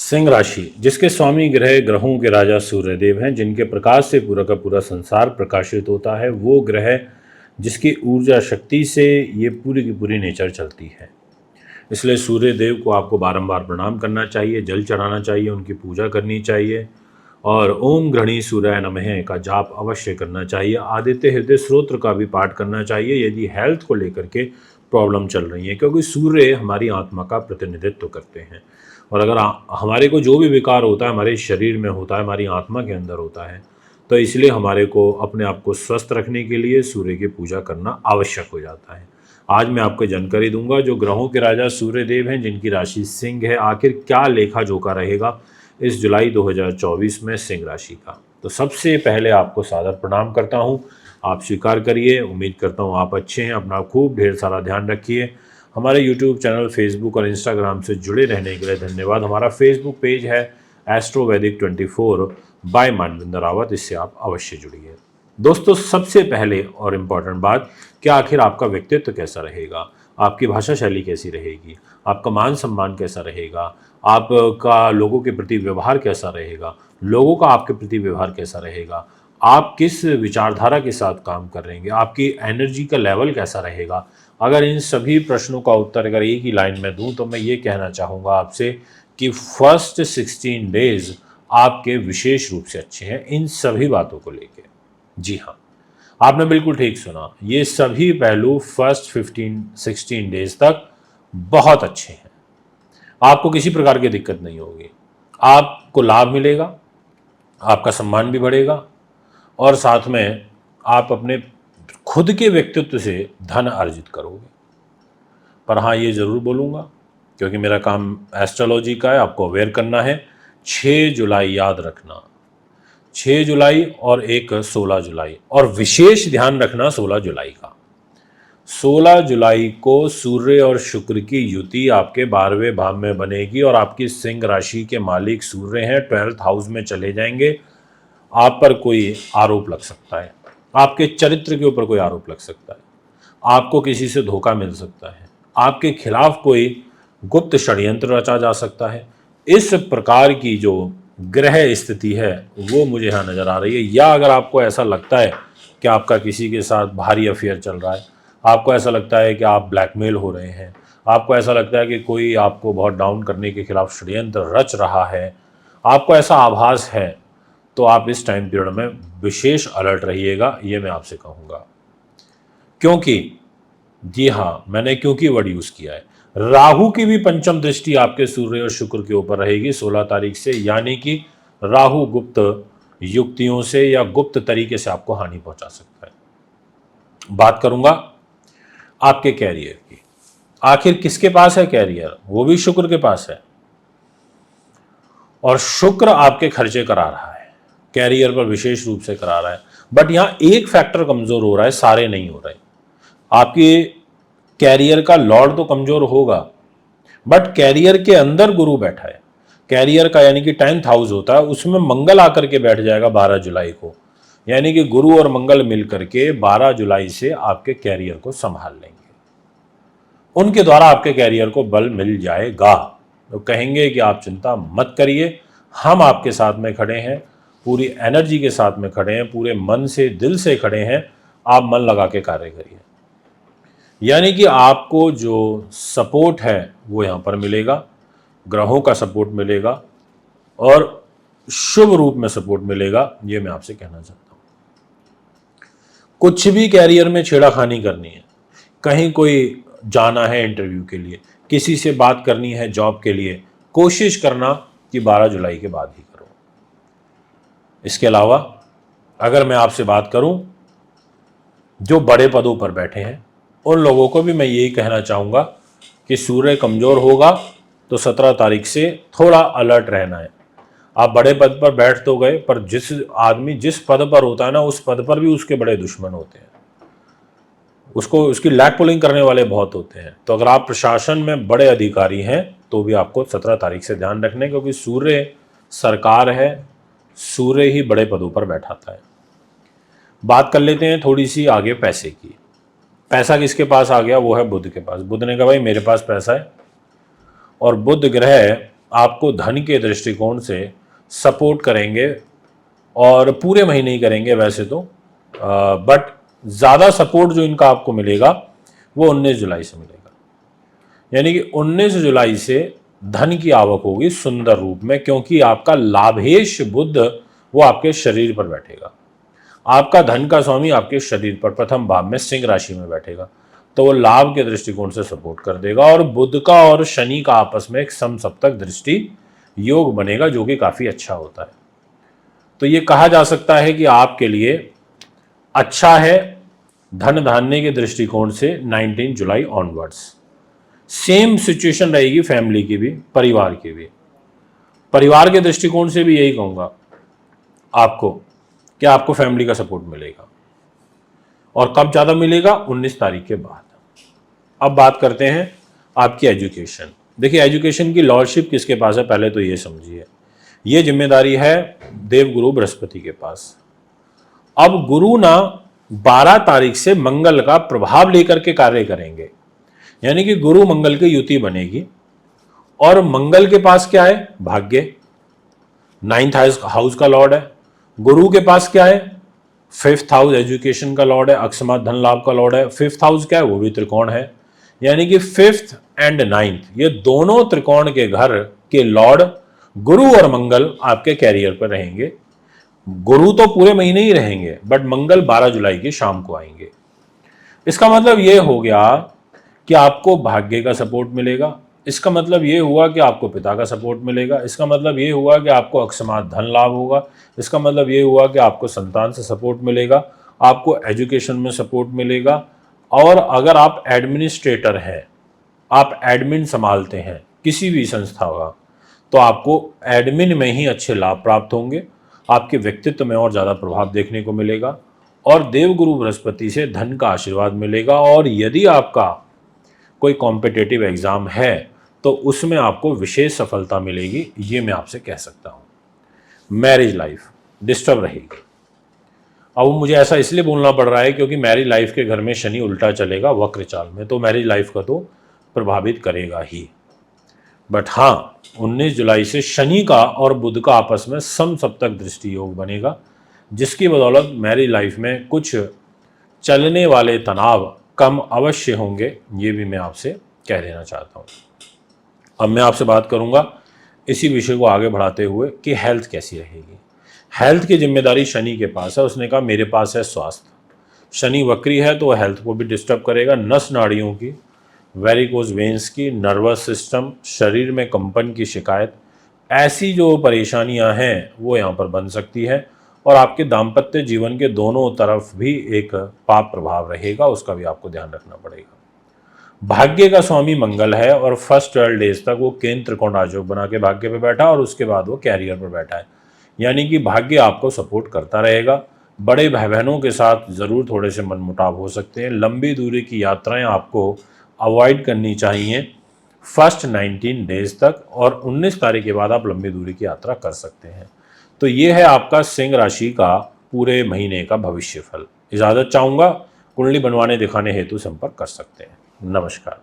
सिंह राशि, जिसके स्वामी ग्रह ग्रहों के राजा सूर्यदेव हैं, जिनके प्रकाश से पूरा का पूरा संसार प्रकाशित होता है, वो ग्रह जिसकी ऊर्जा शक्ति से ये पूरी की पूरी नेचर चलती है। इसलिए सूर्यदेव को आपको बारंबार प्रणाम करना चाहिए, जल चढ़ाना चाहिए, उनकी पूजा करनी चाहिए और ओम घृणी सूर्याय नमः का जाप अवश्य करना चाहिए। आदित्य हृदय स्तोत्र का भी पाठ करना चाहिए यदि हेल्थ को लेकर के प्रॉब्लम चल रही है, क्योंकि सूर्य हमारी आत्मा का प्रतिनिधित्व करते हैं और अगर हमारे को जो भी विकार होता है हमारे शरीर में होता है, हमारी आत्मा के अंदर होता है, तो इसलिए हमारे को अपने आप को स्वस्थ रखने के लिए सूर्य की पूजा करना आवश्यक हो जाता है। आज मैं आपको जानकारी दूंगा जो ग्रहों के राजा सूर्यदेव हैं, जिनकी राशि सिंह है, आखिर क्या लेखा जोखा रहेगा इस जुलाई 2024 में सिंह राशि का। तो सबसे पहले आपको सादर प्रणाम करता हूं, आप स्वीकार करिए। उम्मीद करता हूं आप अच्छे हैं, अपना खूब ढेर सारा ध्यान रखिए। हमारे यूट्यूब चैनल, फेसबुक और इंस्टाग्राम से जुड़े रहने के लिए धन्यवाद। हमारा फेसबुक पेज है एस्ट्रोवैदिक 24 बाय मानविंदर रावत, इससे आप अवश्य जुड़िए। दोस्तों, सबसे पहले और इम्पॉर्टेंट बात, क्या आखिर आपका व्यक्तित्व कैसा रहेगा, आपकी भाषा शैली कैसी रहेगी, आपका मान सम्मान कैसा रहेगा, आपका लोगों के प्रति व्यवहार कैसा रहेगा, लोगों का आपके प्रति व्यवहार कैसा रहेगा, आप किस विचारधारा के साथ काम कर रहे हैं, आपकी एनर्जी का लेवल कैसा रहेगा। अगर इन सभी प्रश्नों का उत्तर अगर एक ही लाइन में दूं तो मैं ये कहना चाहूँगा आपसे कि फर्स्ट 16 डेज आपके विशेष रूप से अच्छे हैं इन सभी बातों को लेके। जी हाँ, आपने बिल्कुल ठीक सुना, ये सभी पहलू फर्स्ट 16 डेज तक बहुत अच्छे हैं। आपको किसी प्रकार की दिक्कत नहीं होगी, आपको लाभ मिलेगा, आपका सम्मान भी बढ़ेगा और साथ में आप अपने खुद के व्यक्तित्व से धन अर्जित करोगे। पर हाँ, ये ज़रूर बोलूँगा क्योंकि मेरा काम एस्ट्रोलॉजी का है, आपको अवेयर करना है। 6 जुलाई याद रखना, 6 जुलाई और एक 16 जुलाई, और विशेष ध्यान रखना 16 जुलाई का। 16 जुलाई को सूर्य और शुक्र की युति आपके 12वें भाव में बनेगी और आपकी सिंह राशि के मालिक सूर्य हैं, 12th हाउस में चले जाएंगे। आप पर कोई आरोप लग सकता है, आपके चरित्र के ऊपर कोई आरोप लग सकता है, आपको किसी से धोखा मिल सकता है, आपके खिलाफ कोई गुप्त षड्यंत्र रचा जा सकता है। इस प्रकार की जो ग्रह स्थिति है वो मुझे यहाँ नज़र आ रही है। या अगर आपको ऐसा लगता है कि आपका किसी के साथ भारी अफेयर चल रहा है, आपको ऐसा लगता है कि आप ब्लैकमेल हो रहे हैं, आपको ऐसा लगता है कि कोई आपको बहुत डाउन करने के खिलाफ षड्यंत्र रच रहा है, आपको ऐसा आभास है, तो आप इस टाइम पीरियड में विशेष अलर्ट रहिएगा, ये मैं आपसे कहूँगा। क्योंकि जी हाँ, मैंने क्योंकि वर्ड यूज़ किया है। राहु की भी पंचम दृष्टि आपके सूर्य और शुक्र के ऊपर रहेगी 16 तारीख से, यानी कि राहु गुप्त युक्तियों से या गुप्त तरीके से आपको हानि पहुंचा सकता है। बात करूंगा आपके कैरियर की। आखिर किसके पास है कैरियर? वो भी शुक्र के पास है और शुक्र आपके खर्चे करा रहा है, कैरियर पर विशेष रूप से करा रहा है। बट यहां एक फैक्टर कमजोर हो रहा है, सारे नहीं हो रहे। आपके कैरियर का लॉर्ड तो कमजोर होगा, बट कैरियर के अंदर गुरु बैठा है। कैरियर का यानी कि 10th हाउस होता है, उसमें मंगल आकर के बैठ जाएगा 12 जुलाई को, यानी कि गुरु और मंगल मिलकर के 12 जुलाई से आपके कैरियर को संभाल लेंगे। उनके द्वारा आपके कैरियर को बल मिल जाएगा। तो कहेंगे कि आप चिंता मत करिए, हम आपके साथ में खड़े हैं, पूरी एनर्जी के साथ में खड़े हैं, पूरे मन से दिल से खड़े हैं। आप मन लगा के कार्य करिए, यानी कि आपको जो सपोर्ट है वो यहाँ पर मिलेगा, ग्रहों का सपोर्ट मिलेगा और शुभ रूप में सपोर्ट मिलेगा, ये मैं आपसे कहना चाहता हूँ। कुछ भी कैरियर में छेड़ाखानी करनी है, कहीं कोई जाना है इंटरव्यू के लिए, किसी से बात करनी है जॉब के लिए, कोशिश करना कि 12 जुलाई के बाद ही करो। इसके अलावा अगर मैं आपसे बात करूं जो बड़े पदों पर बैठे हैं, उन लोगों को भी मैं यही कहना चाहूँगा कि सूर्य कमज़ोर होगा तो 17 तारीख से थोड़ा अलर्ट रहना है। आप बड़े पद पर बैठ तो गए, पर जिस आदमी जिस पद पर होता है ना, उस पद पर भी उसके बड़े दुश्मन होते हैं, उसको उसकी लैग पुलिंग करने वाले बहुत होते हैं। तो अगर आप प्रशासन में बड़े अधिकारी हैं तो भी आपको 17 तारीख से ध्यान रखने, क्योंकि सूर्य सरकार है, सूर्य ही बड़े पदों पर बैठाता है। बात कर लेते हैं थोड़ी सी आगे पैसे की। पैसा किसके पास आ गया? वो है बुध के पास। बुध ने कहा भाई मेरे पास पैसा है, और बुध ग्रह आपको धन के दृष्टिकोण से सपोर्ट करेंगे, और पूरे महीने ही करेंगे वैसे तो, बट ज़्यादा सपोर्ट जो इनका आपको मिलेगा वो 19 जुलाई से मिलेगा। यानी कि 19 जुलाई से धन की आवक होगी सुंदर रूप में, क्योंकि आपका लाभेश बुध वो आपके शरीर पर बैठेगा। आपका धन का स्वामी आपके शरीर पर प्रथम भाव में सिंह राशि में बैठेगा, तो वो लाभ के दृष्टिकोण से सपोर्ट कर देगा। और बुध का और शनि का आपस में एक समसप्तक दृष्टि योग बनेगा, जो कि काफ़ी अच्छा होता है। तो ये कहा जा सकता है कि आपके लिए अच्छा है धन धान्य के दृष्टिकोण से 19 जुलाई ऑनवर्ड्स। सेम सिचुएशन रहेगी फैमिली की भी, परिवार की भी। परिवार के दृष्टिकोण से भी यही कहूँगा आपको कि आपको फैमिली का सपोर्ट मिलेगा, और कब ज़्यादा मिलेगा? 19 तारीख के बाद। अब बात करते हैं आपकी एजुकेशन। देखिए, एजुकेशन की लॉर्डशिप किसके पास है पहले तो ये समझिए। ये जिम्मेदारी है देवगुरु बृहस्पति के पास। अब गुरु ना 12 तारीख से मंगल का प्रभाव लेकर के कार्य करेंगे, यानी कि गुरु मंगल की युति बनेगी। और मंगल के पास क्या है? भाग्य, 9th हाउस का लॉर्ड है। गुरु के पास क्या है? 5th हाउस एजुकेशन का लॉर्ड है, अकस्मात धन लाभ का लॉर्ड है। 5th हाउस क्या है? वो भी त्रिकोण है। यानी कि 5th एंड 9th ये दोनों त्रिकोण के घर के लॉर्ड गुरु और मंगल आपके कैरियर पर रहेंगे। गुरु तो पूरे महीने ही रहेंगे, बट मंगल 12 जुलाई की शाम को आएंगे। इसका मतलब ये हो गया कि आपको भाग्य का सपोर्ट मिलेगा। इसका मतलब ये हुआ कि आपको पिता का सपोर्ट मिलेगा। इसका मतलब ये हुआ कि आपको अकस्मात धन लाभ होगा। इसका मतलब ये हुआ कि आपको संतान से सपोर्ट मिलेगा, आपको एजुकेशन में सपोर्ट मिलेगा। और अगर आप एडमिनिस्ट्रेटर हैं, आप एडमिन संभालते हैं किसी भी संस्था का, तो आपको एडमिन में ही अच्छे लाभ प्राप्त होंगे। आपके व्यक्तित्व में और ज़्यादा प्रभाव देखने को मिलेगा, और देवगुरु बृहस्पति से धन का आशीर्वाद मिलेगा। और यदि आपका कोई कॉम्पिटिटिव एग्ज़ाम है तो उसमें आपको विशेष सफलता मिलेगी, ये मैं आपसे कह सकता हूँ। मैरिज लाइफ डिस्टर्ब रहेगी। अब मुझे ऐसा इसलिए बोलना पड़ रहा है क्योंकि मैरिज लाइफ के घर में शनि उल्टा चलेगा वक्र चाल में, तो मैरिज लाइफ का तो प्रभावित करेगा ही। बट हाँ, 19 जुलाई से शनि का और बुध का आपस में समसप्तक दृष्टि योग बनेगा, जिसकी बदौलत मैरिज लाइफ में कुछ चलने वाले तनाव कम अवश्य होंगे, ये भी मैं आपसे कह देना चाहता हूँ। अब मैं आपसे बात करूँगा इसी विषय को आगे बढ़ाते हुए कि हेल्थ कैसी रहेगी। हेल्थ की जिम्मेदारी शनि के पास है। उसने कहा मेरे पास है स्वास्थ्य। शनि वक्री है तो हेल्थ को भी डिस्टर्ब करेगा। नस नाड़ियों की, वेरिकोज वेन्स की, नर्वस सिस्टम, शरीर में कंपन की शिकायत, ऐसी जो परेशानियां हैं वो यहाँ पर बन सकती है। और आपके दाम्पत्य जीवन के दोनों तरफ भी एक पाप प्रभाव रहेगा, उसका भी आपको ध्यान रखना पड़ेगा। भाग्य का स्वामी मंगल है, और फर्स्ट 12 डेज तक वो केंद्र त्रिकोण राजयोग बना के भाग्य पे बैठा, और उसके बाद वो कैरियर पर बैठा है। यानी कि भाग्य आपको सपोर्ट करता रहेगा। बड़े भाई बहनों के साथ ज़रूर थोड़े से मनमुटाव हो सकते हैं। लंबी दूरी की यात्राएं आपको अवॉइड करनी चाहिए फर्स्ट 19 डेज तक, और 19 तारीख के बाद आप लंबी दूरी की यात्रा कर सकते हैं। तो ये है आपका सिंह राशि का पूरे महीने का भविष्य फल। इजाज़त चाहूँगा। कुंडली बनवाने दिखाने हेतु संपर्क कर सकते हैं। नमस्कार।